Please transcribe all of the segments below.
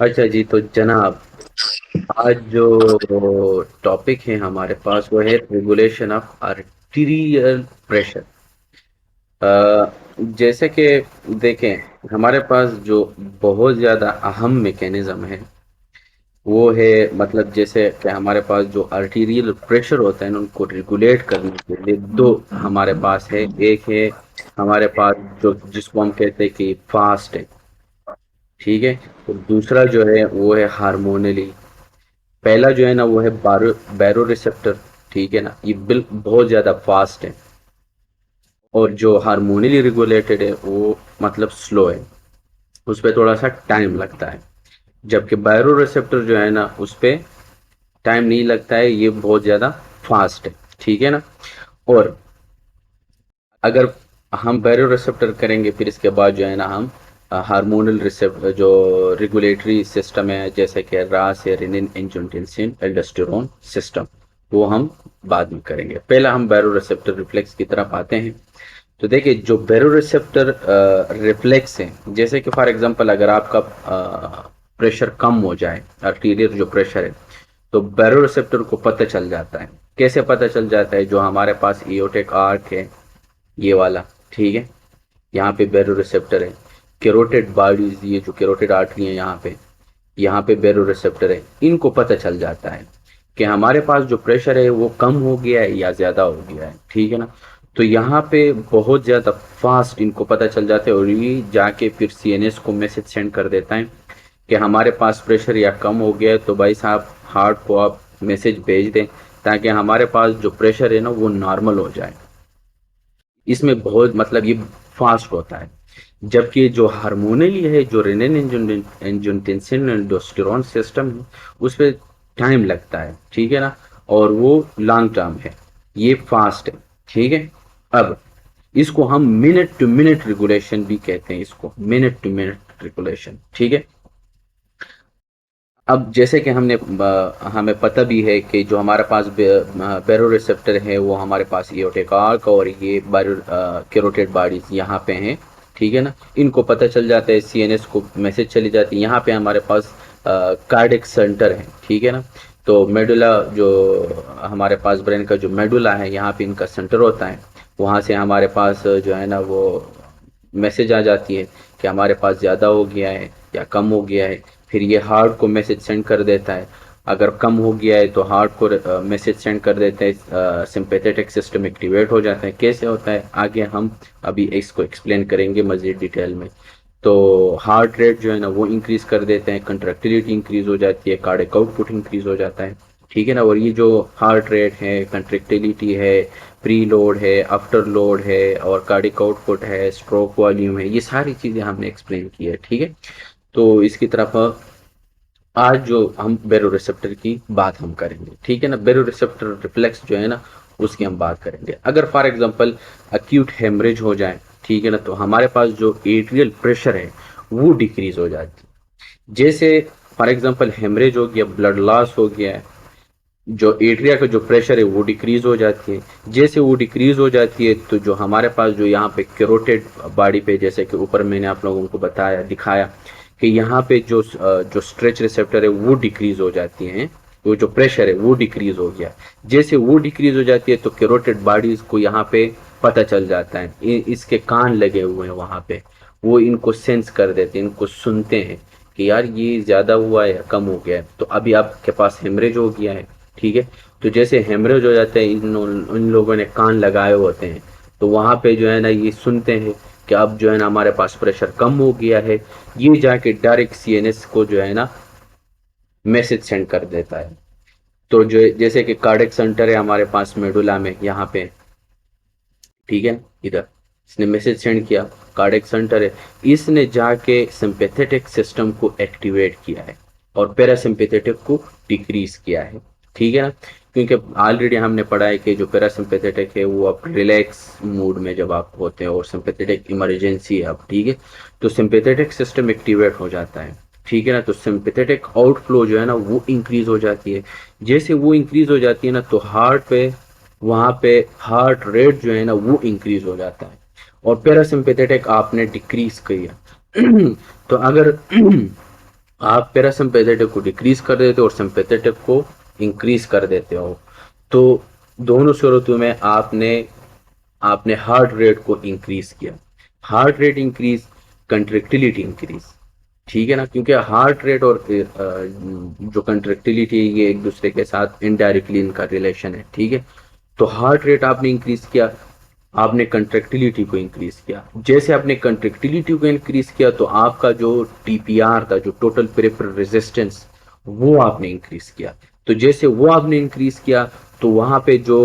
अच्छा जी, तो जनाब, आज जो टॉपिक है हमारे पास वो है रेगुलेशन ऑफ आर्टीरियल प्रेशर। जैसे कि देखें, हमारे पास जो बहुत ज़्यादा अहम मैकेनिज्म है वो है, मतलब जैसे कि हमारे पास जो आर्टीरियल प्रेशर होता है ना, उनको रेगुलेट करने के लिए दो हमारे पास है। एक है हमारे पास जो जिसको हम कहते हैं कि फास्ट है, ठीक है। तो दूसरा जो है वो है हार्मोनली। पहला जो है ना वो है बैरो रिसेप्टर, ठीक है ना, ये बिल बहुत ज़्यादा फास्ट है। और जो हार्मोनियली रेगुलेटेड है वो मतलब स्लो है, उस पर थोड़ा सा टाइम लगता है। जबकि बायरो रिसेप्टर जो है ना उस पर टाइम नहीं लगता है, ये बहुत ज़्यादा फास्ट है, ठीक है ना। और अगर हम बैरो रिसेप्टर करेंगे, फिर इसके बाद जो है ना हम हार्मोनल रिसेप्टर जो रेगुलेटरी सिस्टम है, जैसे कि रास है, रेनिन एंजियोटेंसिन एल्डोस्टेरोन सिस्टम, वो हम बाद में करेंगे। पहला हम बैरो रिसेप्टर रिफ्लेक्स की तरफ आते हैं। तो देखिए, जो बैरो रिसेप्टर रिफ्लेक्स है, जैसे कि फॉर एग्जांपल अगर आपका प्रेशर कम हो जाए, आर्टीरियर जो प्रेशर है, तो बैरो रिसेप्टर को पता चल जाता है। कैसे पता चल जाता है? जो हमारे पास एओर्टिक आर्क है, ये वाला, ठीक है, यहाँ पे बैरो रिसेप्टर है। कैरोटिड बॉडीज, ये जो कैरोटिड आर्टरी है यहाँ पे बैरो रिसेप्टर है। इनको पता चल जाता है कि हमारे पास जो प्रेशर है वो कम हो गया है या ज़्यादा हो गया है, ठीक है ना। तो यहाँ पे बहुत ज़्यादा फास्ट इनको पता चल जाता है, और ये जाके फिर सीएनएस को मैसेज सेंड कर देता है कि हमारे पास प्रेशर या कम हो गया है, तो भाई साहब हार्ट को आप मैसेज भेज दें, ताकि हमारे पास जो प्रेशर है ना वो नॉर्मल हो जाए। इसमें बहुत मतलब ये फास्ट होता है। जबकि जो हार्मोनली है, जो रेनिन एंजियोटेंसिन एल्डोस्टेरोन सिस्टम है, उस पर टाइम लगता है, ठीक है ना। और वो लॉन्ग टर्म है, ये फास्ट है, ठीक है। अब इसको हम मिनट टू मिनट रेगुलेशन भी कहते हैं, इसको मिनट टू मिनट रेगुलेशन, ठीक है। अब जैसे कि हमें पता भी है कि जो हमारे पास बैरो रिसेप्टर है वो हमारे पास एओर्टिक आर्क और ये बैरो कैरोटिड बॉडीज यहाँ पे हैं, ठीक है ना। इनको पता चल जाता है, सीएनएस को मैसेज चली जाती है। यहाँ पे हमारे पास कार्डिक सेंटर है, ठीक है ना। तो मेडुला, जो हमारे पास ब्रेन का जो मेडुला है, यहाँ पे इनका सेंटर होता है। वहाँ से हमारे पास जो है ना वो मैसेज आ जाती है कि हमारे पास ज़्यादा हो गया है या कम हो गया है। फिर ये हार्ट को मैसेज सेंड कर देता है। अगर कम हो गया है तो हार्ट को मैसेज सेंड कर देते हैं, सिंपैथेटिक सिस्टम एक्टिवेट हो जाता है। कैसे होता है आगे हम अभी इसको एक्सप्लेन करेंगे मज़ीद डिटेल में। तो हार्ट रेट जो है ना वो इंक्रीज कर देते हैं, कंट्रैक्टिलिटी इंक्रीज हो जाती है, कार्डियक आउटपुट इंक्रीज हो जाता है, ठीक है ना। और ये जो हार्ट रेट है, कंट्रैक्टिलिटी है, प्री लोड है, आफ्टर लोड है, और कार्डियक आउटपुट है, स्ट्रोक वॉल्यूम है, ये सारी चीज़ें हमने एक्सप्लेन की है, ठीक है। तो इसकी तरफ आज जो हम बैरो रिसेप्टर की बात हम करेंगे, ठीक है ना। बैरो रिसेप्टर रिफ्लेक्स जो है ना उसकी हम बात करेंगे। अगर फॉर एग्जांपल अक्यूट हेमरेज हो जाए, ठीक है ना, तो हमारे पास जो एट्रियल प्रेशर है वो डिक्रीज हो जाती है। जैसे फॉर एग्जांपल हेमरेज हो गया, ब्लड लॉस हो गया है, जो एट्रिया का जो प्रेशर है वो डिक्रीज हो जाती है। जैसे वो डिक्रीज हो जाती है तो जो हमारे पास जो यहाँ पे कैरोटिड बॉडी पे, जैसे कि ऊपर मैंने आप लोगों को बताया, दिखाया कि यहाँ पे जो स्ट्रेच रिसेप्टर है वो डिक्रीज हो जाती हैं, वो जो प्रेशर है वो डिक्रीज हो गया। जैसे वो डिक्रीज हो जाती है तो कैरोटिड बॉडीज को यहाँ पे पता चल जाता है, इसके कान लगे हुए हैं वहाँ पे, वो इनको सेंस कर देते हैं, इनको सुनते हैं कि यार ये ज़्यादा हुआ है या कम हो गया है। तो अभी आपके पास हेमरेज हो गया है, ठीक है। तो जैसे हेमरेज हो जाता है, इन लोगों ने कान लगाए होते हैं, तो वहाँ पे जो है ना ये सुनते हैं कि अब जो है ना हमारे पास प्रेशर कम हो गया है। ये जाके डायरेक्ट सीएनएस को जो है ना मैसेज सेंड कर देता है। तो जो जैसे कि कार्डियक सेंटर है हमारे पास मेडुला में यहाँ पे, ठीक है, इधर इसने मैसेज सेंड किया, कार्डियक सेंटर है, इसने जाके सिंपैथेटिक सिस्टम को एक्टिवेट किया है और पैरासिम्पैथेटिक को डिक्रीज किया है, ठीक है ना। क्योंकि ऑलरेडी हमने पढ़ा है कि जो पैरासिम्पैथेटिक है वो आप रिलैक्स मूड में जब आप होते हैं, और सिंपैथेटिक इमरजेंसी है आप, ठीक है। तो सिंपैथेटिक सिस्टम एक्टिवेट हो जाता है, ठीक है ना। तो सिंपैथेटिक आउटफ्लो जो है ना वो इंक्रीज हो जाती है। जैसे वो इंक्रीज हो जाती है ना तो हार्ट पे, वहाँ पे हार्ट रेट जो है ना वो इंक्रीज हो जाता है, और पैरासिम्पैथेटिक आपने डिक्रीज किया। तो अगर आप पैरासिम्पेथेटिक को डिक्रीज कर देते हो और सिंपैथेटिक को इंक्रीज कर देते हो। तो दोनों सूरतों में आपने आपने हार्ट रेट को इंक्रीज किया। Heart rate increase, contractility increase, ठीक है ना, क्योंकि हार्ट रेट और जो कंट्रेक्टिलिटी ये एक दूसरे के साथ इनडायरेक्टली इनका रिलेशन है, ठीक है। तो हार्ट रेट आपने इंक्रीज किया, आपने कंट्रेक्टिलिटी को इंक्रीज किया। जैसे आपने कंट्रेक्टिलिटी को इंक्रीज किया तो आपका जो टीपीआर था, जो टोटल पेरिफेरल रेजिस्टेंस, वो आपने इंक्रीज किया। तो जैसे वो आपने इंक्रीज किया तो वहां पे जो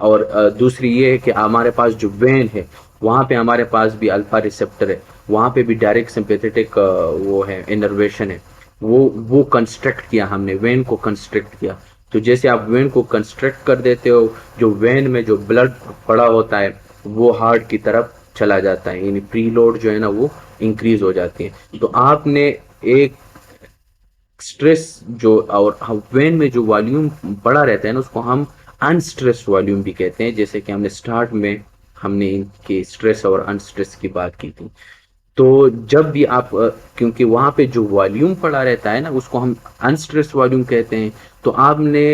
और दूसरी ये है कि हमारे पास जो वेन है वहां पे हमारे पास भी अल्फा रिसेप्टर है, वहां पे भी डायरेक्ट सिंपैथेटिक वो है, इनर्वेशन है। वो कंस्ट्रक्ट किया हमने, वेन को कंस्ट्रक्ट किया। तो जैसे आप वेन को कंस्ट्रक्ट कर देते हो, जो वेन में जो ब्लड पड़ा होता है वो हार्ट की तरफ चला जाता है, यानी प्रीलोड जो है ना वो इंक्रीज हो जाती है। तो आपने एक स्ट्रेस जो और वेन में जो वॉल्यूम पड़ा रहता है ना उसको हम अनस्ट्रेस वॉल्यूम भी कहते हैं, जैसे कि हमने स्टार्ट में हमने इनके स्ट्रेस और अनस्ट्रेस की बात की थी। तो जब भी आप क्योंकि वहां पे जो वॉल्यूम पड़ा रहता है ना उसको हम अनस्ट्रेस वॉल्यूम कहते हैं। तो आपने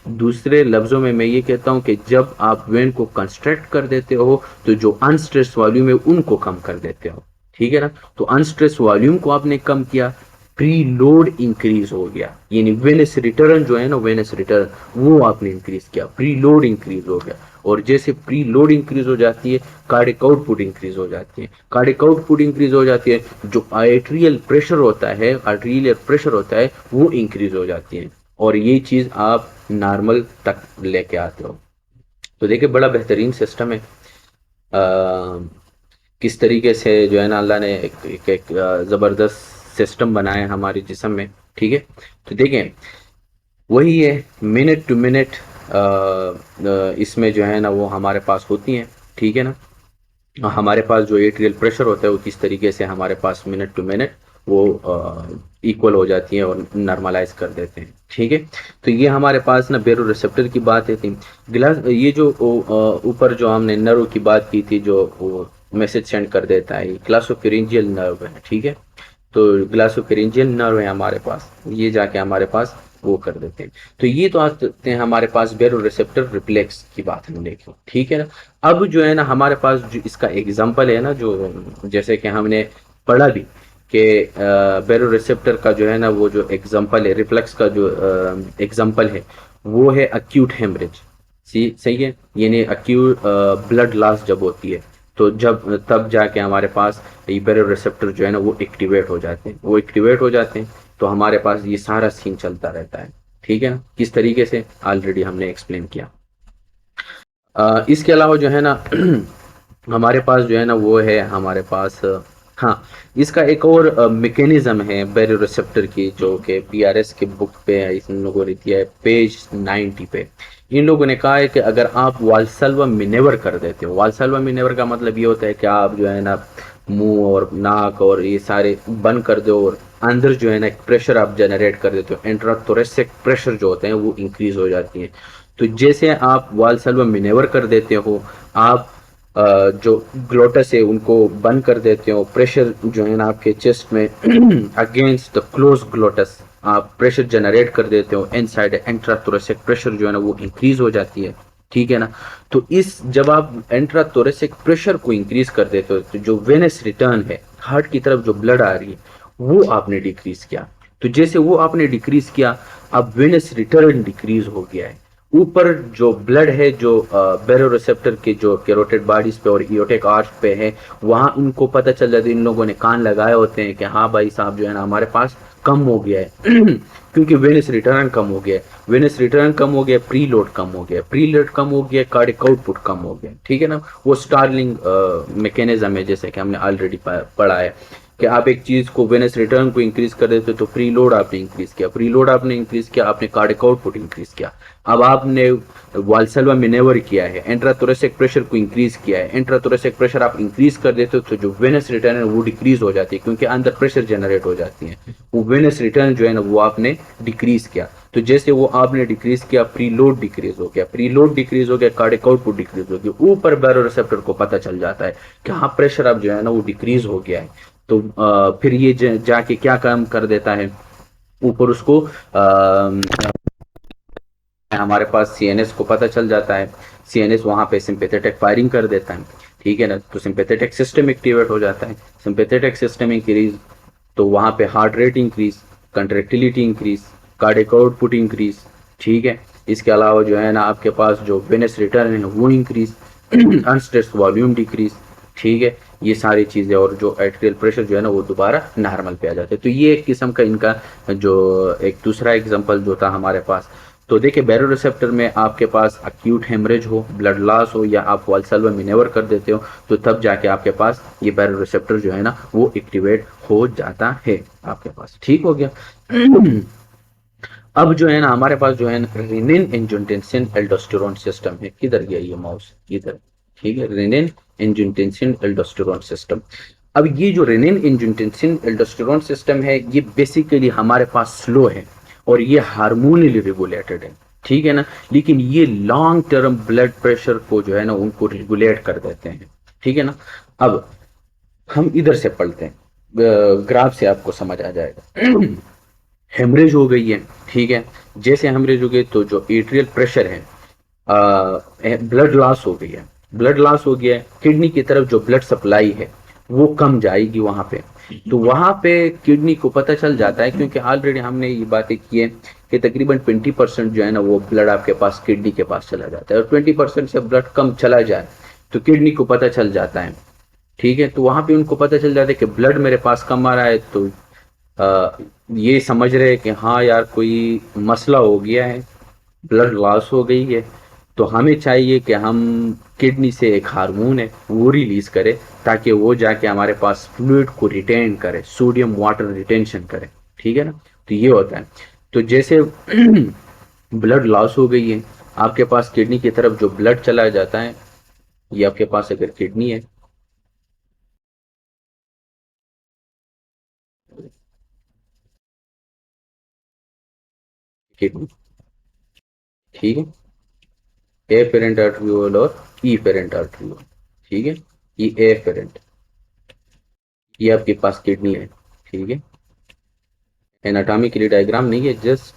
दूसरे लफ्जों में मैं ये कहता हूं कि जब आप वेन को कंस्ट्रक्ट कर देते हो तो जो अनस्ट्रेस वॉल्यूम है उनको कम कर देते हो, ठीक है ना। तो अनस्ट्रेस वॉल्यूम को आपने कम किया, प्री लोड इंक्रीज हो गया, यानी वेनस रिटर्न जो है ना, वेनस रिटर्न वो आपने इंक्रीज किया, प्री लोड इंक्रीज हो गया। और जैसे प्री लोड इंक्रीज हो जाती है कार्डिक आउटपुट इंक्रीज हो जाती है। कार्डिक आउटपुट इंक्रीज हो जाती है, जो आर्टेरियल प्रेशर होता है, आर्टेरियल प्रेशर होता है वो इंक्रीज हो जाती है, और ये चीज आप नॉर्मल तक लेके आते हो। तो देखिए बड़ा बेहतरीन सिस्टम है। किस तरीके से जो है ना अल्लाह ने एक ज़बरदस्त सिस्टम बनाया है हमारे जिस्म में, ठीक है। तो देखें वही है, मिनट टू मिनट इसमें जो है ना वो हमारे पास होती हैं, ठीक है ना। हमारे पास जो एट्रियल प्रेशर होता है वो किस तरीके से हमारे पास मिनट टू मिनट वो इक्वल हो जाती है और नॉर्मलाइज कर देते हैं, ठीक है। तो ये हमारे पास ना बेरो रिसेप्टर की बात है थी। ग्लास ये जो ऊपर जो हमने नर्व की बात की थी, जो मैसेज सेंड कर देता है, ग्लासोफिरिंजियल नर्व है, ठीक है। तो ग्लासोफिरिंजियल नर्व है हमारे पास, ये जाके हमारे पास वो कर देते हैं। तो ये तो आते हैं हमारे पास बेरो रिसेप्टर रिफ्लेक्स की बात हमने देखी, ठीक है ना। अब जो है ना हमारे पास जो इसका एग्जांपल है ना, जो जैसे कि हमने पढ़ा भी कि बेरो रिसेप्टर का जो है ना वो जो एग्जांपल है, रिफ्लेक्स का जो एग्जांपल है वो है अक्यूट हेमरेज। सही है, यानी अक्यूट ब्लड लॉस जब होती है तो जब तब जाके हमारे पास ये बेरो रिसेप्टर जो है ना वो एक्टिवेट हो जाते हैं, वो एक्टिवेट हो जाते हैं। तो हमारे पास ये सारा सीन चलता रहता है, ठीक है ना। किस तरीके से ऑलरेडी हमने एक्सप्लेन किया। इसके अलावा जो है ना हमारे पास जो है ना वो है हमारे पास हाँ, इसका एक और मैकेनिज्म है बैरो रिसेप्टर की, जो कि पीआरएस के बुक पे है, इन लोगों ने दिया है पेज 90 पे। इन लोगों ने कहा है कि अगर आप वाल्सल्वा मिनेवर कर देते हो, वाल्सल्वा मिनेवर का मतलब ये होता है कि आप जो है ना मुंह और नाक और ये सारे बंद कर दो और अंदर जो है ना एक प्रेशर आप जनरेट कर देते हो, इंट्राथोरेसिक प्रेशर जो होते हैं वो इंक्रीज हो जाती है। तो जैसे आप वाल्सल्वा मिनेवर कर देते हो, आप जो ग्लोटस है उनको बंद कर देते हो, प्रेशर जो है ना आपके चेस्ट में अगेंस्ट द क्लोज ग्लोटस आप प्रेशर जनरेट कर देते हो, इनसाइड इंट्राथोरेसिक प्रेशर जो है ना वो इंक्रीज हो जाती है, ठीक है ना। तो इस जब आप इंट्राथोरेसिक प्रेशर को इंक्रीज कर देते हो तो जो वेनस रिटर्न है, हार्ट की तरफ जो ब्लड आ रही है वो आपने डिक्रीज किया। तो जैसे वो आपने डिक्रीज किया, अब वेनस रिटर्न डिक्रीज हो गया है। ऊपर जो ब्लड है जो बेरो रिसेप्टर के जो कैरोटिड बॉडीज पे और इयोटिक आर्च पे है, वहां उनको पता चल जाता है, इन लोगों ने कान लगाए होते हैं कि हाँ भाई साहब जो है ना हमारे पास कम हो गया है क्योंकि वेनस रिटर्न कम हो गया, वेनस रिटर्न कम हो गया, प्री लोड कम हो गया, प्री लोड कम हो गया, कार्डिक आउटपुट कम हो गया, ठीक है ना। वो स्टार्लिंग मैकेनिज्म है, जैसे कि हमने ऑलरेडी पढ़ा है कि आप एक चीज को वेनस रिटर्न को इंक्रीज कर देते हो तो प्री लोड आपने इंक्रीज किया, प्री लोड आपने इंक्रीज किया, आपने कार्डिक आउटपुट इंक्रीज किया। अब आपने वाल्सल्वा मिनेवर किया है, इंट्राथोरेसिक प्रेशर को इंक्रीज किया है, इंट्राथोरेसिक प्रेशर आप इंक्रीज कर देते हो तो जो वेनस रिटर्न है वो डिक्रीज हो जाती है, क्योंकि अंदर प्रेशर जनरेट हो जाती है। वो वेनस रिटर्न जो है ना वो आपने डिक्रीज किया। तो जैसे वो आपने डिक्रीज किया, प्री लोड डिक्रीज हो गया, प्री लोड डिक्रीज हो गया, कार्डिक आउटपुट डिक्रीज हो गया। ऊपर बैरो रिसेप्टर को पता चल जाता है कि हाँ प्रेशर अब जो है ना वो डिक्रीज हो गया है। तो फिर ये जाके क्या काम कर देता है, ऊपर उसको हमारे पास सीएनएस को पता चल जाता है, सीएनएस वहां पे सिंपैथेटिक फायरिंग कर देता है, ठीक है ना। तो सिंपैथेटिक सिस्टम एक्टिवेट हो जाता है, सिंपैथेटिक सिस्टम इंक्रीज, तो वहां पे heart rate increase, contractility increase, cardiac output increase, ठीक है। इसके अलावा जो है ना आपके पास जो वेनस रिटर्न है वो इंक्रीज, अनस्ट्रेस्ड वॉल्यूम डिक्रीज, ठीक है। ये सारी चीज़ें, और जो आर्टेरियल प्रेशर जो है ना वो दोबारा नॉर्मल पे आ जाते हैं। तो ये एक किस्म का इनका जो एक दूसरा एग्जांपल जो था हमारे पास। तो देखिए बैरोरिसेप्टर में आपके पास अक्यूट हेमरेज हो, ब्लड लॉस हो, या आप वाल्सल्वा मिनेवर कर देते हो, तो तब जाके आपके पास ये बैरोरिसेप्टर जो है ना वो एक्टिवेट हो जाता है आपके पास, ठीक हो गया। अब जो है ना हमारे पास जो है ना रेनिन एंजियोटेंसिन एल्डोस्टेरोन सिस्टम है। किधर गया ये माउस, इधर, ठीक है। Renin angiotensin aldosterone system. अब ये जो रेनिन एंजियोटेंसिन एल्डोस्टेरोन सिस्टम है ये बेसिकली हमारे पास स्लो है और ये हार्मोनली रेगुलेटेड है, ठीक है ना। लेकिन ये लॉन्ग टर्म ब्लड प्रेशर को जो है ना उनको रेगुलेट कर देते हैं, ठीक है ना। अब हम इधर से पढ़ते हैं, ग्राफ से आपको समझ आ जाएगा। हेमरेज हो गई है, ठीक है। जैसे हेमरेज हो गई तो जो एट्रियल प्रेशर है, ब्लड लॉस हो गई है, ब्लड लॉस हो गया है, किडनी की तरफ जो ब्लड सप्लाई है वो कम जाएगी वहां पे। तो वहां पे किडनी को पता चल जाता है, क्योंकि ऑलरेडी हमने ये बातें की है कि तकरीबन 20% जो है ना वो ब्लड आपके पास किडनी के पास चला जाता है, और 20% से ब्लड कम चला जाए तो किडनी को पता चल जाता है, ठीक है। तो वहां पे उनको पता चल जाता है कि ब्लड मेरे पास कम आ रहा है, तो ये समझ रहे हैं कि हाँ यार कोई मसला हो गया है, ब्लड लॉस हो गई है। तो हमें चाहिए कि हम किडनी से एक हार्मोन है वो रिलीज करें, ताकि वो जाके हमारे पास फ्लूइड को रिटेन करे, सोडियम वाटर रिटेंशन करे, ठीक है ना। तो ये होता है। तो जैसे ब्लड लॉस हो गई है, आपके पास किडनी की तरफ जो ब्लड चला जाता है, ये आपके पास अगर किडनी है, किडनी, ठीक है, ए पेरेंट आर्टरियोल और ई पेरेंट आर्टरियोल, ठीक है। ये ए पेरेंट, ये आपके पास किडनी है, ठीक है। एनाटॉमी के लिए डायग्राम नहीं है, जस्ट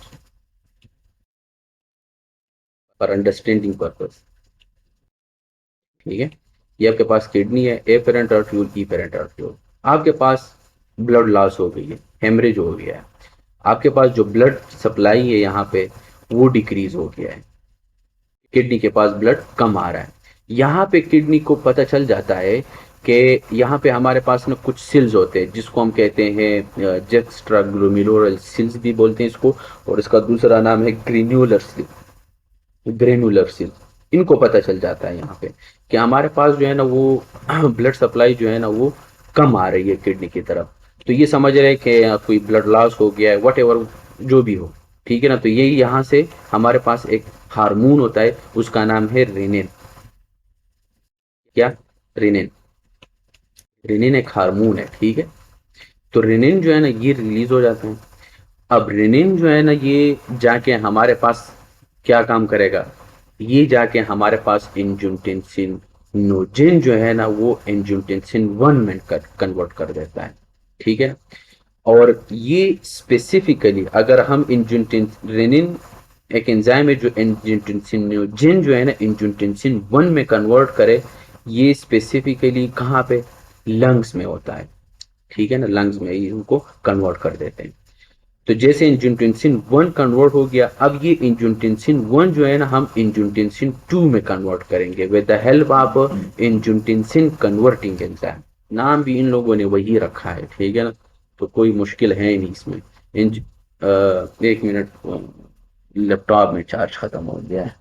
फॉर अंडरस्टैंडिंग पर्पस, ठीक है। ये आपके पास किडनी है, ए पेरेंट आर्टरियोल, ई पेरेंट आर्टरियोल। आपके पास ब्लड लॉस हो गई है, हेमरेज हो गया है, आपके पास जो ब्लड सप्लाई है यहाँ पे वो डिक्रीज हो गया है, किडनी के पास ब्लड कम आ रहा है। यहाँ पे किडनी को पता चल जाता है कि यहाँ पे हमारे पास ना कुछ सिल्स होते हैं जिसको हम कहते हैं जेक्स्ट्रा ग्लोमेरुलर सिल्स भी बोलते हैं इसको, और इसका दूसरा नाम है ग्रेन्युलर सिल, ग्रेनुलर सिल। इनको पता चल जाता है यहाँ पे कि हमारे पास जो है ना वो ब्लड सप्लाई जो है ना वो कम आ रही है किडनी की तरफ। तो ये समझ रहे हैं कि कोई ब्लड लॉस हो गया है, वट एवर जो भी हो, ठीक है ना। तो यही यहाँ से हमारे पास एक हार्मोन होता है, उसका नाम है रेनिन। क्या? रेनिन। रेनिन एक हार्मोन है, ठीक है। तो रेनिन जो है ना ये रिलीज हो जाते हैं। अब रेनिन जो है ना ये जाके हमारे पास क्या काम करेगा, ये जाके हमारे पास एंजियोटेंसिन नोजेन जो है ना वो एंजियोटेंसिन 1 में कन्वर्ट कर देता है, ठीक है। और ये स्पेसिफिकली अगर हम एंजियोटेंसिन रेनिन एक एंजाइम है जो एंजियोटेंसिनोजेन जो है ना एंजियोटेंसिन 1 में कन्वर्ट करे, ये स्पेसिफिकली कहाँ पे, लंग्स में होता है, ठीक है ना। लंग्स में ही उनको कन्वर्ट कर देते हैं। तो जैसे एंजियोटेंसिन 1 कन्वर्ट हो गया, अब ये एंजियोटेंसिन 1 जो है ना हम एंजियोटेंसिन 2 में कन्वर्ट करेंगे with the help of angiotensin converting enzyme. नाम भी इन लोगों ने वही रखा है, ठीक है ना। तो कोई मुश्किल है नहीं इसमें। एक मिनट, लैपटॉप में चार्ज खत्म हो गया है।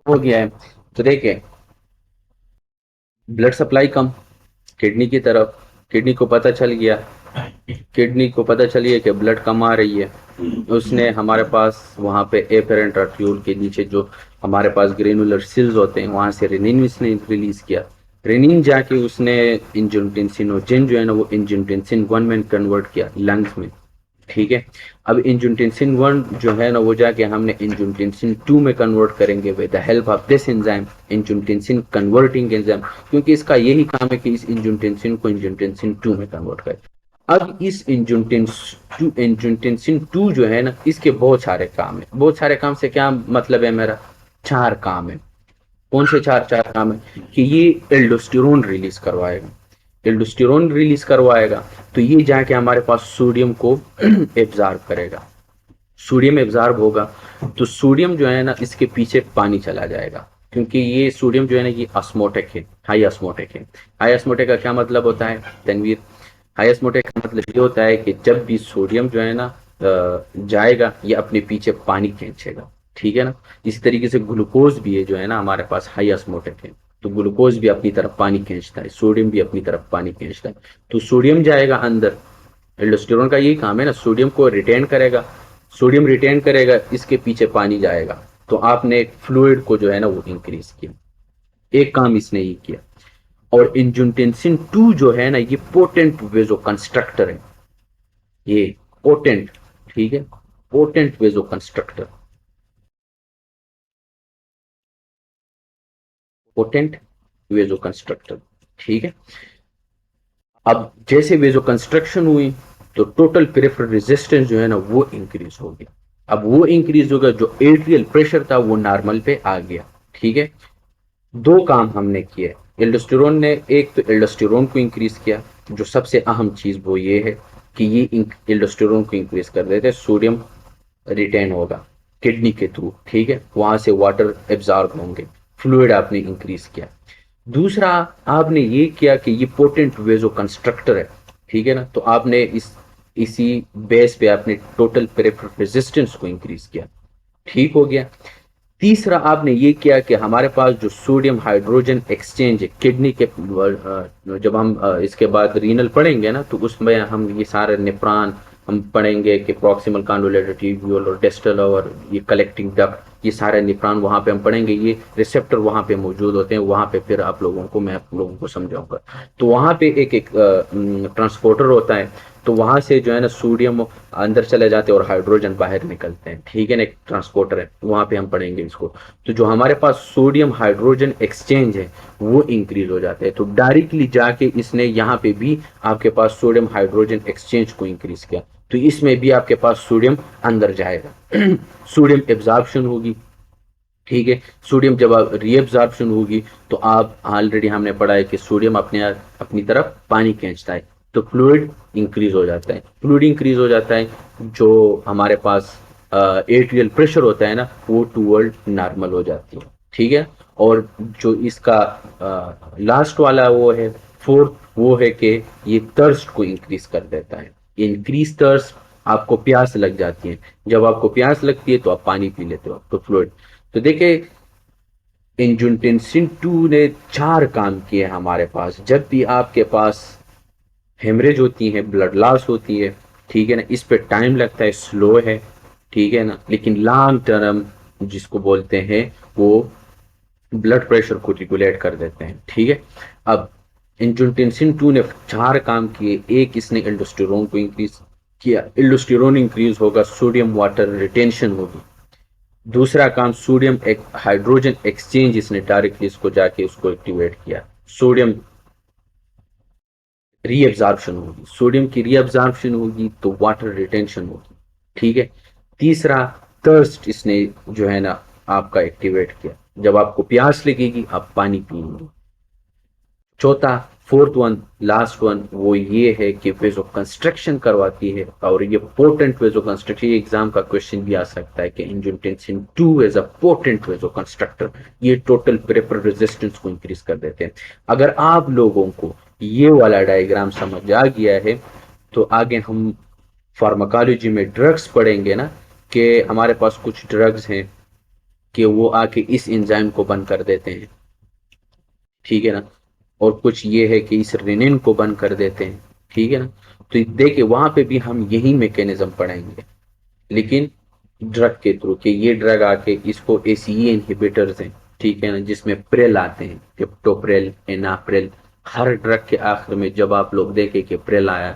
हो गया है। तो देखिए ब्लड सप्लाई कम किडनी की तरफ, किडनी को पता चल गया, किडनी को पता चलिए कि ब्लड कम आ रही है, उसने हमारे पास वहाँ पे एफेरेंट आर्ट्रियोल के नीचे जो हमारे पास ग्रेनुलर सिल्स होते हैं वहाँ से रेनिन उसने रिलीज किया। रेनिन जाके उसने एंजियोटेंसिनोजन जो है ना वो एंजियोटेंसिन 1 में कन्वर्ट किया लंग्स में, ठीक है। अब एंजियोटेंसिन 1 जो है ना वो जाके हमने एंजियोटेंसिन 2 में कन्वर्ट करेंगे with the help of this enzyme, angiotensin converting enzyme, क्योंकि इसका यही काम है कि इस एंजियोटेंसिन को एंजियोटेंसिन 2 में कन्वर्ट करे। अब इस एंजियोटेंसिन 2 जो है ना इसके बहुत सारे काम है। बहुत सारे काम से क्या मतलब है मेरा, चार काम है। कौन से चार चार काम है कि ये एल्डोस्टेरोन रिलीज करवाएगा, एल्डोस्टेरोन रिलीज करवाएगा तो ये जाके हमारे पास सोडियम को एब्जॉर्ब करेगा। सोडियम एब्जॉर्ब होगा तो सोडियम जो है ना इसके पीछे पानी चला जाएगा, क्योंकि ये सोडियम जो है ना ये ऑस्मोटिक है, हाई ऑस्मोटिक है। हाई ऑस्मोटिक का क्या मतलब होता है तनवीर? हाई ऑस्मोटिक का मतलब ये होता है कि जब भी सोडियम जो है ना जाएगा ये अपने पीछे पानी खींचेगा, ठीक है ना। इसी तरीके से ग्लूकोज भी है जो है ना हमारे पास हाई ऑस्मोटिक है, तो ग्लूकोज भी अपनी तरफ पानी खींचता है, सोडियम भी अपनी तरफ पानी खींचता है। तो सोडियम जाएगा अंदर, एल्डोस्टेरोन का यही काम है ना, सोडियम को रिटेन करेगा, सोडियम रिटेन करेगा, इसके पीछे पानी जाएगा। तो आपने फ्लूइड को जो है ना वो इंक्रीज किया, एक काम इसने ही किया। और एंजियोटेंसिन 2 जो है ना ये पोटेंट वेजो कंस्ट्रक्टर है, ये पोटेंट, ठीक है, पोटेंट वेजो कंस्ट्रक्टर, पोटेंट वेजो कंस्ट्रक्टर, ठीक है। अब जैसे वेजो कंस्ट्रक्शन हुई तो टोटल पेरिफेरल रेजिस्टेंस जो है ना वो इंक्रीज हो गया। अब वो इंक्रीज होगा, जो एट्रियल प्रेशर था वो नॉर्मल पे आ गया, ठीक है। दो काम हमने किए एल्डोस्टेरोन ने, एक तो एल्डोस्टेरोन को इंक्रीज किया, जो सबसे अहम चीज वो ये है कि ये एल्डोस्टेरोन को इंक्रीज कर देते, सोडियम रिटेन होगा किडनी के थ्रू, ठीक है, वहां से वाटर एब्जॉर्ब होंगे, फ्लूइड आपने इंक्रीज किया। दूसरा आपने ये किया कि ये पोटेंट वेजो कंस्ट्रक्टर है, ठीक है ना, तो आपने इसी बेस पे आपने टोटल पेरिफेरल रेजिस्टेंस को इंक्रीज किया, ठीक हो गया। तीसरा आपने ये किया कि हमारे पास जो सोडियम हाइड्रोजन एक्सचेंज है किडनी के, जब हम इसके बाद रीनल पढ़ेंगे ना तो उसमें हम ये सारे निप्रान हम पढ़ेंगे कि प्रॉक्सिमल कॉन्वोल्यूटेड ट्यूब्यूल और डिस्टल और ये कलेक्टिंग डक्ट, ये सारे निप्रान वहां पे हम पढ़ेंगे, ये रिसेप्टर वहां पे मौजूद होते हैं, वहां पे फिर आप लोगों को मैं आप लोगों को समझाऊंगा। तो वहां पे एक एक ट्रांसपोर्टर होता है, तो वहां से जो है ना सोडियम अंदर चले जाते हैं और हाइड्रोजन बाहर निकलते हैं, ठीक है ना, एक ट्रांसपोर्टर है, वहां पे हम पढ़ेंगे इसको। तो जो हमारे पास सोडियम हाइड्रोजन एक्सचेंज है वो इंक्रीज हो जाते हैं, तो डायरेक्टली जाके इसने यहाँ पे भी आपके पास सोडियम हाइड्रोजन एक्सचेंज को इंक्रीज किया, तो इसमें भी आपके पास सोडियम अंदर जाएगा सोडियम एब्जॉर्प्शन होगी, ठीक है। सोडियम जब आप रीएब्जॉर्प्शन होगी तो आप ऑलरेडी हमने पढ़ा है कि सोडियम अपनी तरफ पानी खींचता है, तो फ्लूइड इंक्रीज हो जाता है, फ्लूइड इंक्रीज हो जाता है, जो हमारे पास एट्रियल प्रेशर होता है ना वो टूवर्ड नॉर्मल हो जाती है, ठीक है। और जो इसका लास्ट वाला वो है फोर्थ, वो है कि ये थर्स्ट को इंक्रीज कर देता है, इंक्रीज थर्स्ट, आपको प्यास लग जाती है, जब आपको प्यास लगती है तो आप पानी पी लेते हो, तो फ्लूइड। तो देखिए एंजियोटेंसिन 2 ने चार काम किए हमारे पास। जब भी आपके पास हेमरेज होती है, ब्लड लॉस होती है, ठीक है ना, इस पे टाइम लगता है, स्लो है, ठीक है ना, लेकिन लॉन्ग टर्म जिसको बोलते हैं वो ब्लड प्रेशर को रेगुलेट कर देते हैं, ठीक है। अब एंजियोटेंसिन 2 ने चार काम किए, एक इसने एल्डोस्टेरोन को इंक्रीज किया, एल्डोस्टेरोन इंक्रीज होगा, सोडियम वाटर रिटेंशन होगी। दूसरा काम सोडियम एक हाइड्रोजन एक्सचेंज इसने डायरेक्टली इसको जाके उसको एक्टिवेट किया, सोडियम रीअब्जॉर्प्शन होगी, सोडियम की रीअब्जॉर्प्शन होगी तो वाटर रिटेंशन होगी, ठीक है। तीसरा थर्स्ट इसने जो है ना आपका एक्टिवेट किया, जब आपको प्यास लगेगी आप पानी पिएंगे। चौथा फोर्थ वन लास्ट वन वो ये है कि वेजो कंस्ट्रक्शन करवाती है, और ये पोटेंट वेजो कंस्ट्रक्शन, एग्जाम का क्वेश्चन भी आ सकता है कि angiotensin 2 as a potent vasoconstrictor, ये टोटल पेरिफेरल रेजिस्टेंस को इंक्रीज कर देते हैं। अगर आप लोगों को ये वाला डायग्राम समझ आ गया है तो आगे हम फार्माकोलॉजी में ड्रग्स पढ़ेंगे ना, कि हमारे पास कुछ ड्रग्स हैं कि वो आके इस एंजाइम को बंद कर देते हैं, ठीक है ना, और कुछ ये है कि इस रेनिन को बंद कर देते हैं, ठीक है ना। तो देखिए वहां पे भी हम यही मैकेनिज्म पढ़ेंगे, लेकिन ड्रग के थ्रू, कि ये ड्रग आके इसको एसीई इनहिबिटर्स हैं, ठीक है ना, जिसमें प्रेल आते हैं, टिप्टोप्रेल, एनाप्रेल। हर ड्रग के आखिर में जब आप लोग देखें कि प्रेल आया,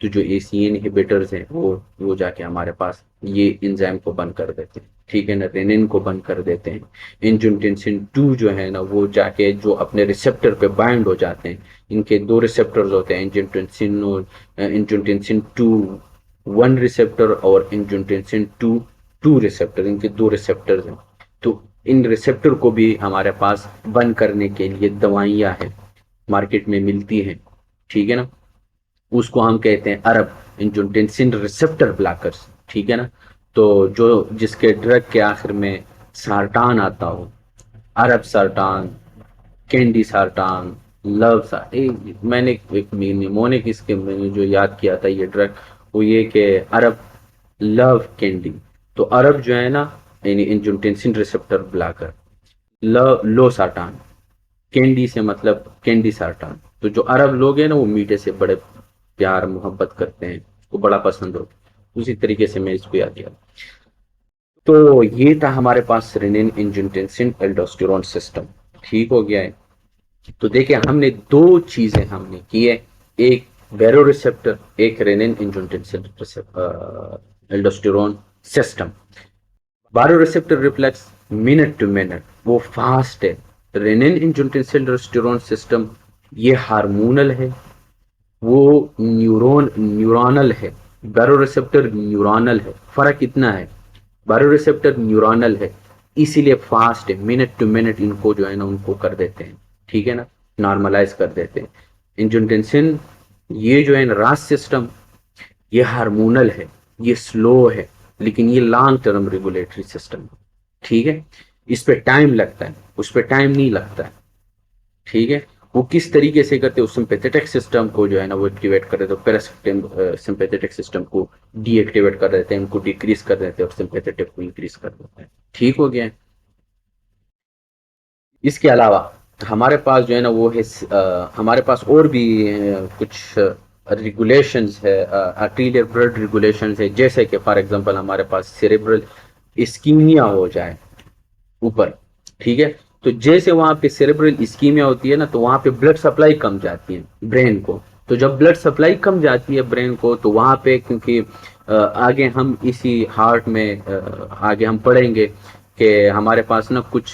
तो जो एसीएन इनहिबिटर्स हैं वो जाके हमारे पास ये एंजाइम को बंद कर देते हैं, ठीक है ना, रेनिन को बंद कर देते हैं। एंजियोटेंसिन 2 जो है ना, वो जाके जो अपने रिसेप्टर पे बाइंड हो जाते हैं। इनके दो रिसेप्टर्स होते हैं, एंजियोटेंसिन और एंजियोटेंसिन 2 1 रिसेप्टर और एंजियोटेंसिन 2 2 रिसेप्टर, इनके दो रिसेप्टर्स हैं। तो इन रिसेप्टर को भी हमारे पास बंद करने के लिए दवाइयाँ हैं, मार्केट में मिलती हैं, ठीक है ना। उसको हम कहते हैं अरब, एंजियोटेंसिन रिसेप्टर ब्लॉकर्स, ठीक है ना। तो जो जिसके ड्रग के आखिर में सार्टान आता हो, अरब सार्टान, कैंडी सार्टान, लव सा मैंने एक निमोनिक इसके मैंने जो याद किया था ये ड्रग, वो ये कि अरब लव कैंडी। तो अरब जो है ना, यानी एंजियोटेंसिन रिसेप्टर ब्लॉकर, लो सार्टान, कैंडी से मतलब कैंडी सार्टान। तो जो अरब लोग हैं ना, वो मीठे से बड़े प्यार मोहब्बत करते हैं, वो बड़ा पसंद हो। उसी तरीके से मैं इसको याद किया। तो ये था हमारे पास रेनिन एंजियोटेंसिन एल्डोस्टेरोन सिस्टम, ठीक हो गया है। तो देखिए हमने दो चीजें हमने की है, एक बैरो रिसेप्टर, एक रेनिन एंजियोटेंसिन एल्डोस्टेरोन सिस्टम। बारो receptor reflex minute to minute वो फास्ट है। रेनिन एंजियोटेंसिन एल्डोस्टेरोन सिस्टम ये हार्मोनल है, वो न्यूरॉनल है। बैरो रिसेप्टर न्यूरॉनल है। फर्क इतना है, बैरो रिसेप्टर न्यूरॉनल है इसीलिए फास्ट है, मिनट टू मिनट इनको जो है ना उनको कर देते हैं, ठीक है ना, नॉर्मलाइज कर देते हैं। एंजियोटेंसिन ये जो है ना रास सिस्टम, ये हार्मोनल है, ये स्लो है, लेकिन ये लॉन्ग टर्म रेगुलेटरी सिस्टम है, ठीक है। इस पे टाइम लगता है, उस पे टाइम नहीं लगता है, ठीक है। वो किस तरीके से करते हैं, उस सिंपैथेटिक सिस्टम को जो है ना वो एक्टिवेट कर देते हैं, सिंपैथेटिक सिस्टम को डीएक्टिवेट कर देते हैं, उनको डिक्रीज कर देते हैं और सिंपैथेटिक को इंक्रीज कर देते हैं, ठीक हो गया है। इसके अलावा हमारे पास जो है ना वो है हमारे पास और भी कुछ रेगुलेशंस है, आर्टीरियल ब्लड रेगुलेशंस है। जैसे कि फॉर एग्जांपल हमारे पास सेरेब्रल इस्कीमिया हो जाए ऊपर, ठीक है। तो जैसे वहां पे सेरेब्रल इस्कीमिया होती है ना, तो वहां पे ब्लड सप्लाई कम जाती है ब्रेन को। तो जब ब्लड सप्लाई कम जाती है ब्रेन को, तो वहां पे क्योंकि आगे हम इसी हार्ट में आगे हम पढ़ेंगे कि हमारे पास ना कुछ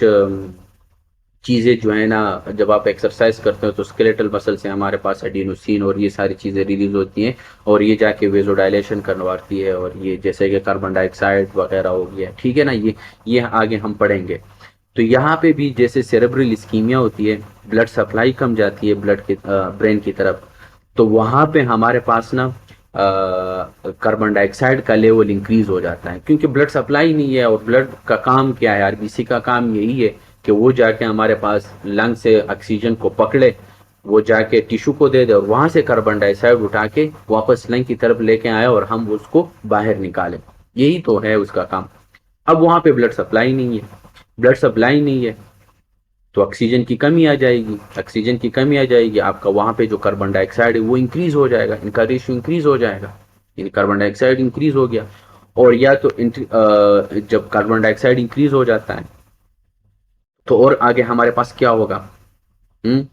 चीज़ें जो है ना, जब आप एक्सरसाइज करते हो तो स्केलेटल मसल से हमारे पास एडिनोसिन और ये सारी चीज़ें रिलीज होती हैं, और ये जाके वेजोडाइलेशन करवाती है, और ये जैसे कि कार्बन डाइऑक्साइड वगैरह हो गया, ठीक है ना। ये आगे हम पढ़ेंगे। तो यहाँ पे भी जैसे सेरेब्रल इस्कीमिया होती है, ब्लड सप्लाई कम जाती है ब्लड के ब्रेन की तरफ, तो वहाँ पे हमारे पास ना कार्बन डाइऑक्साइड का लेवल इंक्रीज हो जाता है, क्योंकि ब्लड सप्लाई नहीं है। और ब्लड का काम क्या है, आरबीसी का काम यही है कि वो जाके हमारे पास लंग से ऑक्सीजन को पकड़े, वो जाके टिश्यू को दे दे, और वहां से कार्बन डाइऑक्साइड उठा के वापस लंग की तरफ लेके आए और हम उसको बाहर निकालें, यही तो है उसका काम। अब वहां पे ब्लड सप्लाई नहीं है, ब्लड सप्लाई नहीं है तो ऑक्सीजन की कमी आ जाएगी, ऑक्सीजन की कमी आ जाएगी, आपका वहां पे जो कार्बन डाइऑक्साइड है वो इंक्रीज हो जाएगा, इनका रेशियो इंक्रीज हो जाएगा, यानी कार्बन डाइऑक्साइड इंक्रीज हो गया। और या तो जब कार्बन डाइऑक्साइड इंक्रीज हो जाता है तो और आगे हमारे पास क्या होगा, हम्म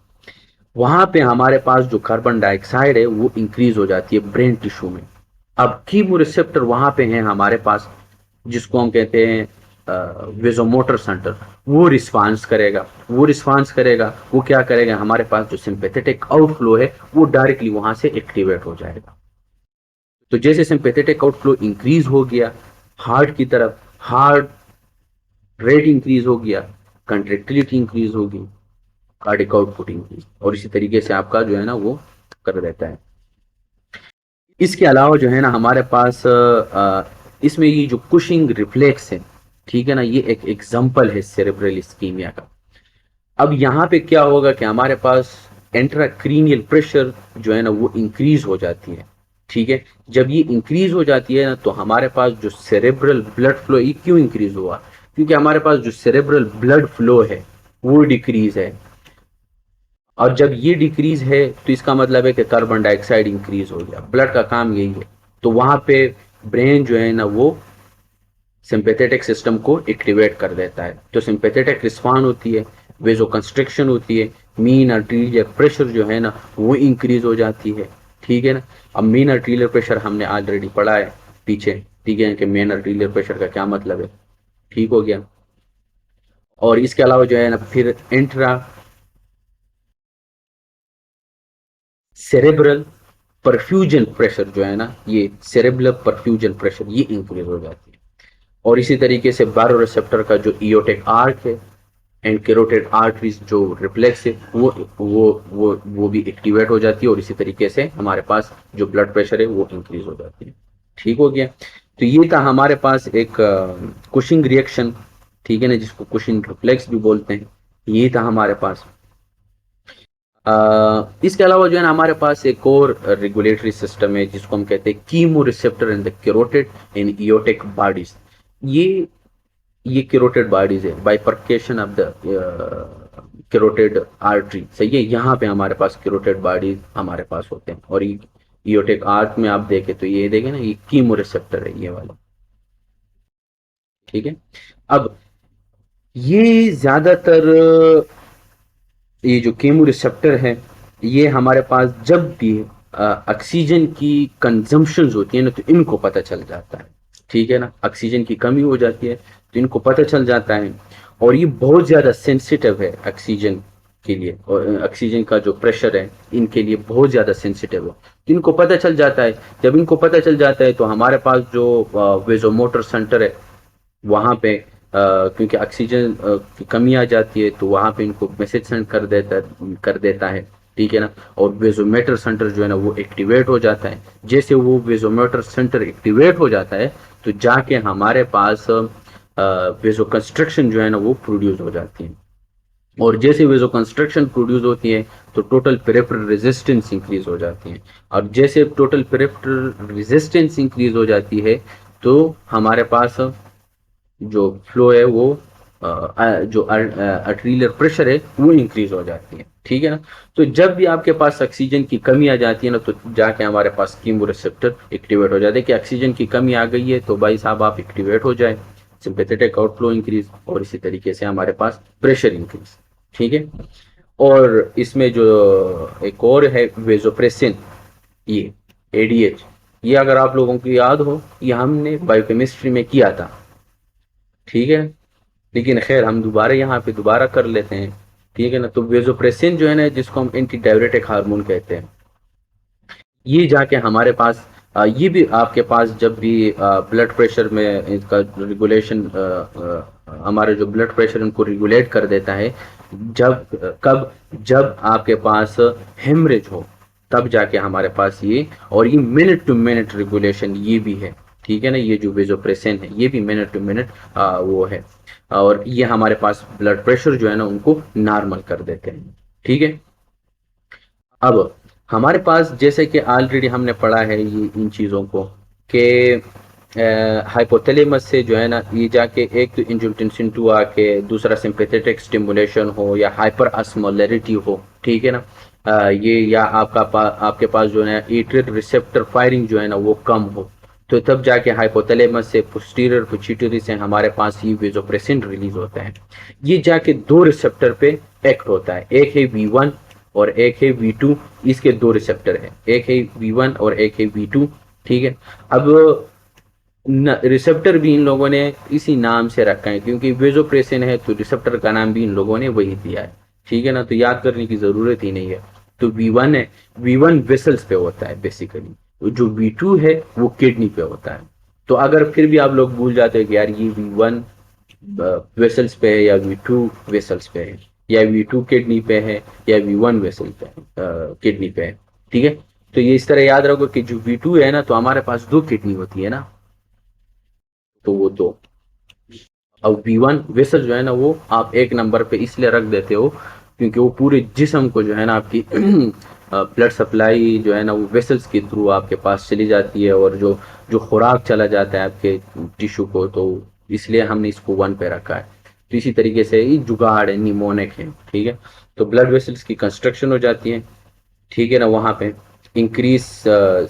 वहां पे हमारे पास जो कार्बन डाइऑक्साइड है वो इंक्रीज हो जाती है ब्रेन टिश्यू में। अब कीमो रिसेप्टर वहां पे है हमारे पास, जिसको हम कहते हैं वेजोमोटर सेंटर। वो रिस्पांस करेगा, वो क्या करेगा, हमारे पास जो सिंपैथेटिक आउटफ्लो है वो डायरेक्टली वहां से एक्टिवेट हो जाएगा। तो जैसे सिंपैथेटिक आउटफ्लो इंक्रीज हो गया हार्ट की तरफ, हार्ट रेट इंक्रीज हो गया, कंट्रेक्टिलिटी इंक्रीज होगी, कार्डिक आउटपुट इंक्रीज, और इसी तरीके से आपका जो है ना वो कर देता है। इसके अलावा जो है ना हमारे पास इसमें ये जो कुशिंग रिफ्लेक्स है, ठीक है ना, ये एक एग्जांपल है सेरेब्रल इस्कीमिया का। अब यहाँ पे क्या होगा कि हमारे पास इंट्राक्रीनियल प्रेशर जो है ना वो इंक्रीज हो जाती है, ठीक है। जब ये इंक्रीज हो जाती है ना, तो हमारे पास जो सेरेब्रल ब्लड फ्लो, ये क्यों इंक्रीज हुआ, क्योंकि हमारे पास जो सेरेब्रल ब्लड फ्लो है वो डिक्रीज है। और जब ये डिक्रीज है तो इसका मतलब है कि कार्बन डाइऑक्साइड इंक्रीज हो गया, ब्लड का काम यही है। तो वहां पे ब्रेन जो है ना वो सिंपैथेटिक सिस्टम को एक्टिवेट कर देता है। तो सिंपैथेटिक रिस्पॉन्स होती है, वेजो कंस्ट्रिक्शन होती है, मीन आर्टीरियल प्रेशर जो है ना वो इंक्रीज हो जाती है, ठीक है ना। अब मीन आर्टीरियल प्रेशर हमने ऑलरेडी पढ़ा है पीछे, ठीक है, कि मेन आर्टीरियल प्रेशर का क्या मतलब है, ठीक हो गया। और इसके अलावा जो है ना फिर इंट्रा सेरेब्रल परफ्यूजन प्रेशर जो है ना, ये सेरेब्रल परफ्यूजन प्रेशर ये इंक्रीज हो जाती है। और इसी तरीके से बारोरिसेप्टर का जो इयोटिक आर्क है एंड कैरोटिड आर्टरीज जो रिफ्लेक्स है वो भी एक्टिवेट हो जाती है, और इसी तरीके से हमारे पास जो ब्लड प्रेशर है वो इंक्रीज हो जाती है, ठीक हो गया। तो ये था हमारे पास एक कुशिंग रिएक्शन, ठीक है ना, जिसको कुशिंग रिफ्लेक्स भी बोलते हैं, ये था हमारे पास। इसके अलावा जो है ना हमारे पास एक और रेगुलेटरी सिस्टम है जिसको हम कहते हैं chemoreceptor in the carotid and aortic bodies. ये कैरोटिड बॉडीज है, bifurcation of the carotid artery, सही है, यहाँ पे हमारे पास कैरोटिड बॉडीज हमारे पास होते हैं। और इयोटिक आर्ट में आप देखें तो ये देखें ना, ये कीमो रिसेप्टर है ये वाला, ठीक है। अब ये ज्यादातर ये जो केमो रिसेप्टर है ये हमारे पास जब भी ऑक्सीजन की कंजम्पशन होती है ना तो इनको पता चल जाता है, ठीक है ना, ऑक्सीजन की कमी हो जाती है तो इनको पता चल जाता है। और ये बहुत ज़्यादा सेंसिटिव है ऑक्सीजन के लिए, और ऑक्सीजन का जो प्रेशर है इनके लिए बहुत ज़्यादा सेंसिटिव है, तो इनको पता चल जाता है। जब इनको पता चल जाता है तो हमारे पास जो वेजोमोटर सेंटर है वहाँ पे क्योंकि ऑक्सीजन की कमी आ जाती है तो वहाँ पे इनको मैसेज सेंड कर देता है, ठीक है ना। और वेजोमीटर सेंटर जो है ना वो एक्टिवेट हो जाता है। जैसे वो वेजोमीटर सेंटर एक्टिवेट हो जाता है तो जाके हमारे पास वेजो कंस्ट्रक्शन जो है ना वो प्रोड्यूस हो जाती है। और जैसे वेजो कंस्ट्रक्शन प्रोड्यूस होती है तो टोटल पेरिफेरल रेजिस्टेंस इंक्रीज हो जाती है। और जैसे टोटल पेरिफेरल रेजिस्टेंस इंक्रीज हो जाती है तो हमारे पास जो फ्लो है वो जो आर्टेरियल प्रेशर है वो इंक्रीज हो जाती है, ठीक है ना। तो जब भी आपके पास ऑक्सीजन की कमी आ जाती है ना तो जाके हमारे पास कीमो रिसेप्टर एक्टिवेट हो जाते हैं कि ऑक्सीजन की कमी आ गई है तो भाई साहब आप एक्टिवेट हो जाए, सिंपैथेटिक आउटफ्लो इंक्रीज, और इसी तरीके से हमारे पास प्रेशर इंक्रीज, ठीक है। और इसमें जो एक और है वेजोप्रेसिन, ये एडीएच, ये अगर आप लोगों को याद हो ये हमने बायोकेमिस्ट्री में किया था, ठीक है। लेकिन खैर हम दोबारा यहाँ पे दोबारा कर लेते हैं, ठीक है ना। तो वेजोप्रेसिन जो है ना जिसको हम एंटी डायरेटिक हार्मोन कहते हैं, ये जाके हमारे पास ये भी आपके पास जब भी ब्लड प्रेशर में इसका रेगुलेशन, हमारे जो ब्लड प्रेशर उनको रेगुलेट कर देता है। कब जब आपके पास हेमरेज हो तब जाके हमारे पास ये, और ये मिनट टू मिनट रेगुलेशन ये भी है, ठीक है ना। ये जो वेजोप्रेसिन है ये भी मिनट टू मिनट वो है, और ये हमारे पास ब्लड प्रेशर जो है ना उनको नॉर्मल कर देते हैं, ठीक है। अब हमारे पास जैसे कि ऑलरेडी हमने पढ़ा है ये इन चीज़ों को कि हाइपोथैलेमस से जो है ना ये जाके एक तो एंजियोटेंसिन 2 आके दूसरा सिंपैथेटिक स्टिमुलेशन हो या हाइपर ऑस्मोलैरिटी हो, ठीक है ना। ये या आपके पास जो है एट्रियल रिसेप्टर फायरिंग जो है ना वो कम हो तो तब जाके हाइपोथैलेमस से पोस्टीरियर पिट्यूटरी से हमारे पास ये वेजोप्रेसिन रिलीज होता है। ये जाके दो रिसेप्टर पे एक्ट होता है, एक है V1 और एक है V2, इसके दो रिसेप्टर हैं, एक है V1 और एक है V2, ठीक है। अब रिसेप्टर भी इन लोगों ने इसी नाम से रखा है क्योंकि वेजोप्रेसिन है तो रिसेप्टर का नाम भी इन लोगों ने वही दिया है, ठीक है ना, तो याद करने की जरूरत ही नहीं है। तो V1 है, V1 वेसल्स पे होता है बेसिकली, जो V2 है वो किडनी पे होता है। तो अगर फिर भी आप लोग भूल जाते हैं कि यार ये V1 वेसल्स पे है या V2 वेसल्स पे है, या V2 किडनी पे है या V1 वेसल पे किडनी पे है, ठीक है। तो ये इस तरह याद रखो कि जो V2 है ना तो हमारे पास दो किडनी होती है ना, तो वो दो। अब V1 वेसल जो है ना वो आप एक नंबर पे इसलिए रख देते हो क्योंकि वो पूरे जिस्म को जो है ना आपकी ब्लड सप्लाई जो है ना वो वेसल्स के थ्रू आपके पास चली जाती है, और जो जो खुराक चला जाता है आपके टिश्यू को, तो इसलिए हमने इसको 1 पे रखा है। तो इसी तरीके से ये जुगाड़ है, निमोनिक है, ठीक है। तो ब्लड वेसल्स की कंस्ट्रक्शन हो जाती है, ठीक है ना वहाँ पे। Increase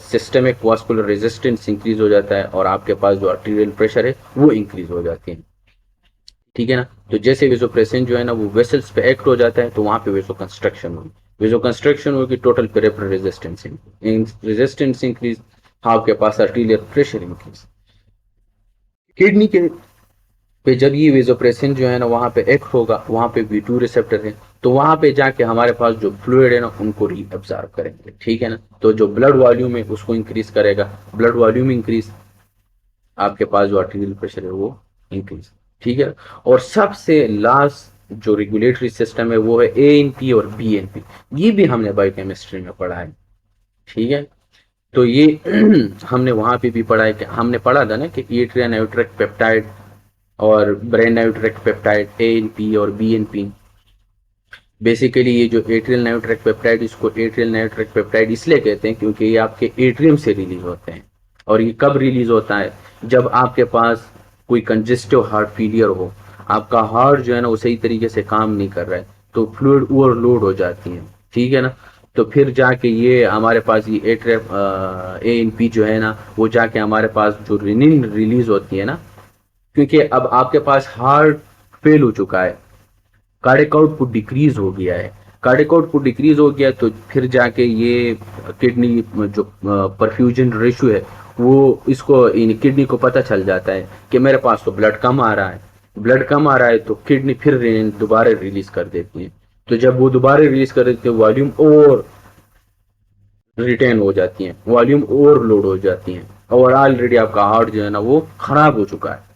systemic vascular resistance increase हो जाता है, और आपके पास जो आर्टीरियल प्रेशर है वो इंक्रीज हो जाती है, ठीक है ना। तो जैसे वेसोप्रेसिन जो है ना वो वेसल्स पे एक्ट हो जाता है, तो वहां पे वेसो कंस्ट्रक्शन होगी, वेसो कंस्ट्रक्शन होगी, टोटल पेरिफेरल रेजिस्टेंस इंक्रीज, आपके पास आर्टीरियल प्रेशर इंक्रीज। किडनी के पे जब ये वेसोप्रेसिन जो है ना वहां पे एक्ट होगा, वहां पे V2 रिसेप्टर है, तो वहां पे जाके हमारे पास जो फ्लूइड है ना उनको रीअब्जॉर्ब करेंगे, ठीक है ना। तो जो ब्लड वॉल्यूम है उसको इंक्रीज करेगा, ब्लड वॉल्यूम इंक्रीज, आपके पास जो आर्टीरियल प्रेशर है वो इंक्रीज, ठीक है। और सबसे लास्ट जो रेगुलेटरी सिस्टम है वो है ANP और BNP, ये भी हमने बायोकेमिस्ट्री में पढ़ा है, ठीक है। तो ये हमने वहां पे भी पढ़ा है, कि हमने पढ़ा था ना कि एट्रिया नाइट्रिक पेप्टाइड और ब्रेन नाइट्रिक पेप्टाइड ANP और BNP। बेसिकली ये जो एट्रियल नाइट्रिक पेप्टाइड, इसको एट्रियल नाइट्रिक पेप्टाइड इसलिए कहते हैं क्योंकि ये आपके एट्रियम से रिलीज होते हैं। और ये कब रिलीज होता है, जब आपके पास कोई कंजेस्टिव हार्ट फेलियर हो, आपका हार्ट जो है ना वो सही तरीके से काम नहीं कर रहा है, तो फ्लूइड ओवरलोड हो जाती है, ठीक है ना। तो फिर जाके ये हमारे पास ये एट्रियल ANP जो है ना वो जाके हमारे पास जो रेनिन रिलीज होती है ना, क्योंकि अब आपके पास हार्ट फेल हो चुका है, कार्डिक आउटपुट डिक्रीज हो गया है, कार्डिक आउटपुट डिक्रीज हो गया, तो फिर जाके ये किडनी जो परफ्यूजन रेशियो है वो इसको इन किडनी को पता चल जाता है कि मेरे पास तो ब्लड कम आ रहा है, ब्लड कम आ रहा है, तो किडनी फिर दोबारा रिलीज कर देती है। तो जब वो दोबारा रिलीज कर देती है, वॉल्यूम और रिटेन हो जाती है, वॉल्यूम ओवरलोड हो जाती है, और ऑलरेडी आपका हार्ट जो है ना वो खराब हो चुका है।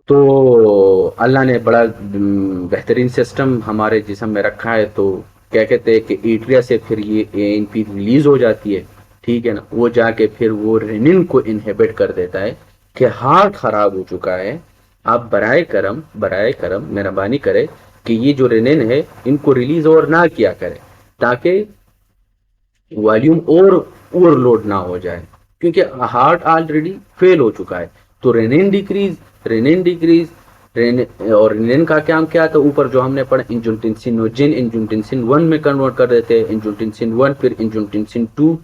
तो अल्लाह ने बड़ा बेहतरीन सिस्टम हमारे जिस्म में रखा है, तो क्या कहते हैं कि एट्रिया से फिर ये ANP रिलीज हो जाती है, ठीक है ना। वो जाके फिर वो रेनिन को इनहिबिट कर देता है कि हार्ट खराब हो चुका है, आप बराए करम मेहरबानी करे कि ये जो रेनिन है इनको रिलीज और ना किया करे, ताकि वॉल्यूम और ओवरलोड ना हो जाए, क्योंकि हार्ट ऑलरेडी फेल हो चुका है। तो रेनिन डिक्रीज और रेनिन का काम क्या था, ऊपर जो हमने पढ़ा इंजुटेंसिनोजिन, इंजुटेंसिन 1 में कन्वर्ट कर देते हैं, इंजुटेंसिन 1 फिर इंजुटेंसिन 2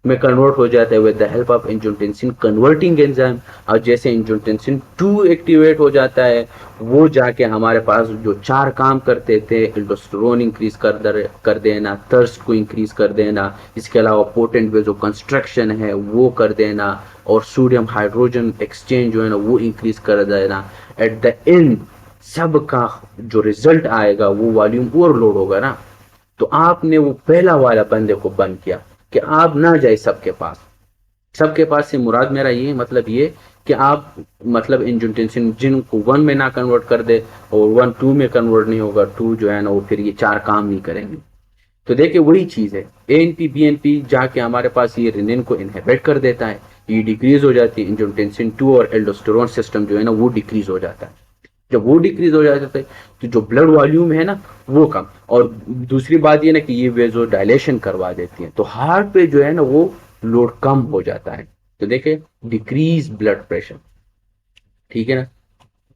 में कन्वर्ट हो जाता है with the help of angiotensin converting enzyme. और जैसे एंजियोटेंसिन 2 एक्टिवेट हो जाता है, वो जाके हमारे पास जो 4 काम करते थे, एल्डोस्टेरोन इंक्रीज कर देना, थर्स्ट को इंक्रीज कर देना, इसके अलावा पोटेंट वेजो कंस्ट्रक्शन है वो कर देना, और सोडियम हाइड्रोजन एक्सचेंज जो है ना वो इंक्रीज कर देना। एट द एंड सबका जो रिजल्ट आएगा वो वॉल्यूम ओवरलोड होगा ना। तो आपने वो पहला वाला बंदे को बंद किया कि आप ना जाए सबके पास से मुराद मेरा ये मतलब ये कि आप मतलब एंजियोटेंसिन जिन को 1 में ना कन्वर्ट कर दे, और 1 2 में कन्वर्ट नहीं होगा, 2 जो है ना वो फिर ये 4 काम नहीं करेंगे। तो देखिए वही चीज है, ANP BNP जाके हमारे पास ये रेनिन को इनहिबिट कर देता है, ये डिक्रीज हो जाती है, एंजियोटेंसिन 2 और एल्डोस्टेरोन सिस्टम जो है ना वो डिक्रीज हो जाता है। जब वो डिक्रीज हो जाता है तो जो ब्लड वॉल्यूम है ना वो कम, और दूसरी बात ये ना कि ये वेजो डायलेशन करवा देती है, तो हार्ट पे जो है ना वो लोड कम हो जाता है। तो देखे डिक्रीज ब्लड प्रेशर, ठीक है ना,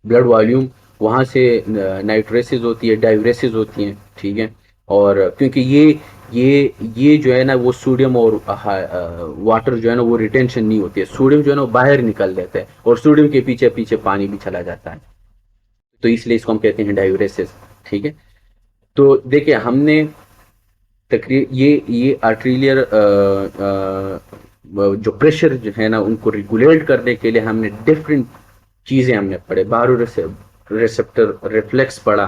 ब्लड वॉल्यूम वहां से नाइट्रेसिस होती है, डायग्रेसिस होती है, ठीक है। और क्योंकि ये जो है ना वो सोडियम और वाटर जो है ना वो रिटेंशन नहीं होती है, सोडियम जो है ना वो बाहर निकल देता है, और सोडियम के पीछे पीछे पानी भी चला जाता है, तो इसलिए इसको हम कहते हैं डायूरेसिस, ठीक है। तो देखिए हमने तकरीर ये आर्ट्रिलियर जो प्रेशर जो है ना उनको रेगुलेट करने के लिए हमने डिफरेंट चीजें हमने पढ़े, बारो रिसेप्टर रिफ्लेक्स पढ़ा,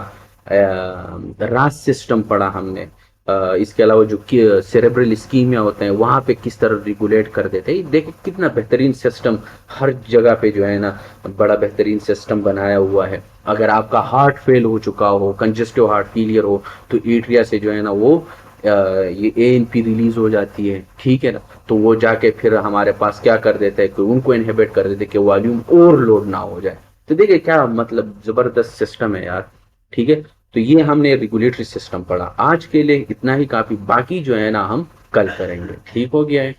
रास सिस्टम पढ़ा हमने, इसके अलावा जो सेरेब्रल स्कीमिया होते हैं वहां पे किस तरह रेगुलेट कर देते हैं। देखिए कितना बेहतरीन सिस्टम, हर जगह पे जो है ना बड़ा बेहतरीन सिस्टम बनाया हुआ है। अगर आपका हार्ट फेल हो चुका हो, कंजेस्टिव हार्ट फेलियर हो, तो एट्रिया से जो है ना वो ये ANP रिलीज हो जाती है, ठीक है ना। तो वो जाके फिर हमारे पास क्या कर देता है कि उनको इनहिबिट कर देते हैं कि वॉल्यूम ओवरलोड ना हो जाए। तो देखिए क्या मतलब जबरदस्त सिस्टम है यार, ठीक है। तो ये हमने रेगुलेटरी सिस्टम पढ़ा, आज के लिए इतना ही काफी, बाकी जो है ना हम कल करेंगे, ठीक हो गया है।